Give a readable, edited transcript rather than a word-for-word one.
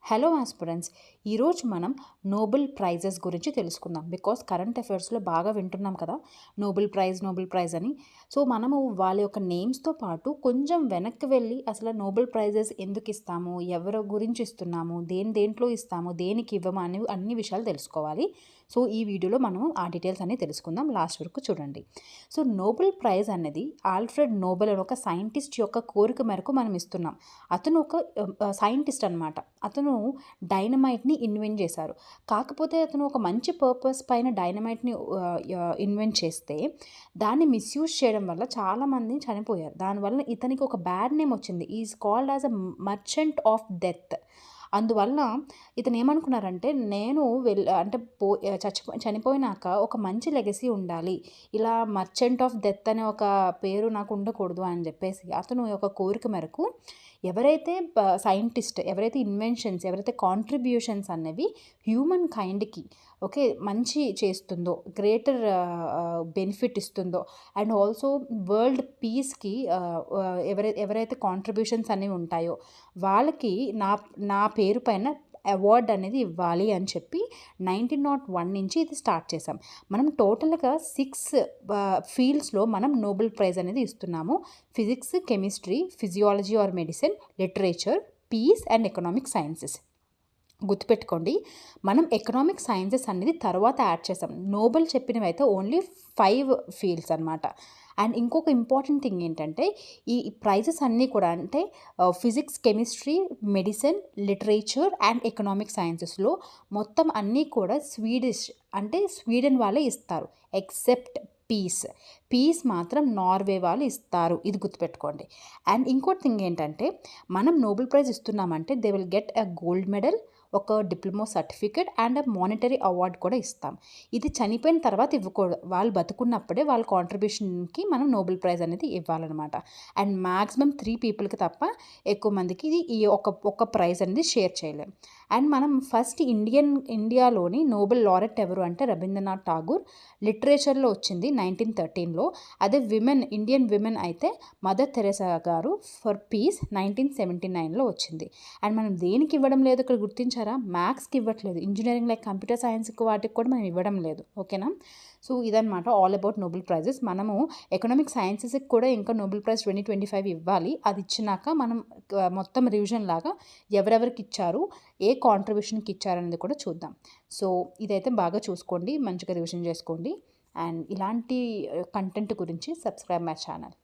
Hello aspirants, ఈరోజు మనం Nobel prices గురించి తెలుసుకుందాం. బికాస్ కరెంట్ అఫైర్స్లో బాగా వింటున్నాం కదా, నోబెల్ ప్రైజ్ అని. సో మనము వాళ్ళ యొక్క నేమ్స్తో పాటు కొంచెం వెనక్కి వెళ్ళి అసలు నోబెల్ ప్రైజెస్ ఎందుకు ఇస్తాము, ఎవరి గురించి ఇస్తున్నాము, దేంట్లో ఇస్తాము, దేనికి ఇవ్వము అని అన్ని విషయాలు తెలుసుకోవాలి. సో ఈ వీడియోలో మనం ఆ డీటెయిల్స్ అన్ని తెలుసుకుందాం. లాస్ట్ వరకు చూడండి. సో నోబెల్ ప్రైజ్ అనేది ఆల్ఫ్రెడ్ నోబెల్ అని ఒక సైంటిస్ట్ యొక్క కోరిక మేరకు మనం ఇస్తున్నాం. అతను ఒక సైంటిస్ట్ అనమాట. అతను డైనమైట్ని ఇన్వెంట్ చేశారు. కాకపోతే అతను ఒక మంచి పర్పస్ పైన డైనమైట్ని ఇన్వెంట్ చేస్తే దాన్ని మిస్యూజ్ చేయడం వల్ల చాలామంది చనిపోయారు. దానివల్ల ఇతనికి ఒక బ్యాడ్ నేమ్ వచ్చింది. Is called as a merchant of death. అందువల్ల ఇతను ఏమనుకున్నారంటే, నేను అంటే చనిపోయినాక ఒక మంచి లెగసీ ఉండాలి, ఇలా మర్చెంట్ ఆఫ్ డెత్ అనే ఒక పేరు నాకు ఉండకూడదు అని చెప్పేసి అతను ఒక కోరిక మేరకు ఎవరైతే సైంటిస్ట్, ఎవరైతే ఇన్వెన్షన్స్, ఎవరైతే కాంట్రిబ్యూషన్స్ అనేవి హ్యూమన్ కైండ్కి మంచి చేస్తుందో, గ్రేటర్ బెనిఫిట్ ఇస్తుందో, అండ్ ఆల్సో వరల్డ్ పీస్కి ఎవరైతే కాంట్రిబ్యూషన్స్ అనేవి ఉంటాయో వాళ్ళకి నా పేరు పైన అవార్డ్ అనేది ఇవ్వాలి అని చెప్పి 1901 నుంచి ఇది స్టార్ట్ చేసాం. మనం టోటల్గా 6 ఫీల్డ్స్లో మనం నోబెల్ ప్రైజ్ అనేది ఇస్తున్నాము. Physics, chemistry, physiology or medicine, literature, peace and economic sciences. గుర్తుపెట్టుకోండి, మనం ఎకనామిక్ సైన్సెస్ అనేది తర్వాత యాడ్ చేసాం. నోబెల్ చెప్పినవి అయితే ఓన్లీ 5 ఫీల్డ్స్ అనమాట. అండ్ ఇంకొక ఇంపార్టెంట్ థింగ్ ఏంటంటే, ఈ ప్రైజెస్ అన్నీ కూడా అంటే physics, chemistry, medicine, literature and economic సైన్సెస్లో మొత్తం అన్నీ కూడా స్వీడన్ వాళ్ళే ఇస్తారు. ఎక్సెప్ట్ పీస్ మాత్రం నార్వే వాళ్ళు ఇస్తారు. ఇది గుర్తుపెట్టుకోండి. అండ్ ఇంకోటి థింగ్ ఏంటంటే, మనం నోబెల్ ప్రైజ్ ఇస్తున్నామంటే they will get a gold medal, ఒక diploma certificate and monetary award కూడా ఇస్తాం. ఇది చనిపోయిన తర్వాత ఇవ్వకూడదు. వాళ్ళు బతుకున్నప్పుడే వాళ్ళ కాంట్రిబ్యూషన్కి మనం నోబెల్ ప్రైజ్ అనేది ఇవ్వాలన్నమాట. అండ్ మ్యాక్సిమం 3 పీపుల్కి తప్ప ఎక్కువ మందికి ఇది ఈ ఒక ప్రైజ్ అనేది షేర్ చేయలేం. అండ్ మనం ఫస్ట్ ఇండియాలోని నోబెల్ లారెట్ ఎవరు అంటే రవీంద్రనాథ్ ఠాగూర్. లిటరేచర్లో వచ్చింది 1913లో. అదే ఇండియన్ విమెన్ అయితే మదర్ తెరెసా గారు ఫర్ పీస్ 1979లో వచ్చింది. అండ్ మనం దేనికి ఇవ్వడం లేదు ఇక్కడ గుర్తించారా? మ్యాథ్స్కి ఇవ్వట్లేదు, ఇంజనీరింగ్ లైక్ కంప్యూటర్ సైన్స్కి వాటికి కూడా మనం ఇవ్వడం లేదు. ఓకేనా? సో ఇదనమాట ఆల్ అబౌట్ నోబెల్ ప్రైజెస్. మనము ఎకనామిక్ సైన్సెస్కి కూడా ఇంకా నోబెల్ ప్రైజ్ 2025 ఇవ్వాలి. అది ఇచ్చినాక మనం మొత్తం రివిజన్ లాగా ఎవరెవరికి ఇచ్చారు, ఏ కాంట్రిబ్యూషన్కి ఇచ్చారనేది కూడా చూద్దాం. సో ఇదైతే బాగా చూసుకోండి, మంచిగా రివిజన్ చేసుకోండి. అండ్ ఇలాంటి కంటెంట్ గురించి సబ్స్క్రైబ్ మై ఛానల్.